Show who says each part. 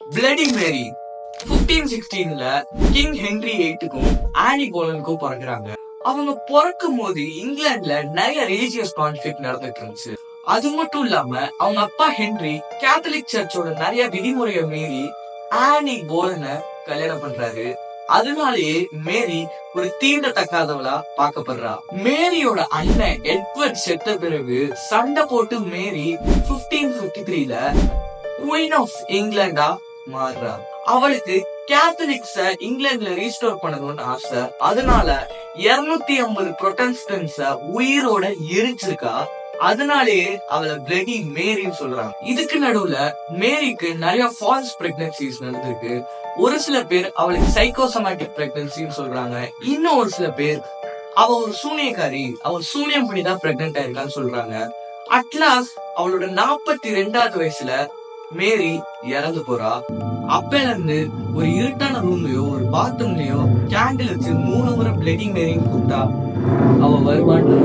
Speaker 1: Bloody Mary 1516ல King Henry VIII Anne போலனுக்கும் பிறகுறாங்க. அவங்க பிறக்கும் போது இங்கிலாந்துல நிறைய ரிலீஜியஸ் கான்ஃபிளிக்ட் நடந்துட்டு இருந்துச்சு. அது மட்டும் இல்லாம அவங்க அப்பா ஹென்றி கேத்தலிக் சர்ச்சோட நிறைய விதிமுறையை மீறி ஆனி போலனை கல்யாணம் பண்றாரு. அதனாலேயே மேரி ஒரு தீண்டத்தக்காதவளா பார்க்கப்படுறா. மேரியோட அண்ணன் எட்வர்ட் செத்த பிறகு சண்டை போட்டு மேரி 1553ல குவீன் ஆஃப் இங்கிலாண்டா மாறுறா. அவளுக்கு கேத்தலிக்ஸ இங்கிலாந்துல ரீஸ்டோர் பண்ணணும்னு ஆசை. அதனால 250 புரொட்டஸ்டன்ட்ஸ உயிரோட எரிச்சிருக்கா. அதனாலேயே அவளை பிளடி மேரின்னு சொல்றாங்க. இதுக்கு நடுவுல மேரிக்கு நிறைய ஃபால்ஸ் பிரெக்னன்சிஸ் நடந்திருக்கு. ஒரு சில பேர் அவளுக்கு சைக்கோசோமேட்டிக் பிரெக்னன்சின்னு சொல்றாங்க. இன்னும் ஒரு சில பேர் அவ ஒரு சூனியக்காரி, அவள் சூனியம் பண்ணிதான் பிரெக்னென்ட் ஆயிருக்கான்னு சொல்றாங்க. அட்லாஸ்ட் அவளோட 42வது வயசுல மேரி இறந்து போறா. அப்பல இருந்து ஒரு இருட்டான ரூம்லயோ ஒரு பாத்ரூம்லயோ கேண்டில் வச்சு 3 முறை பிளடி மேரின்னு கூப்பிட்டா அவ வருவான்னு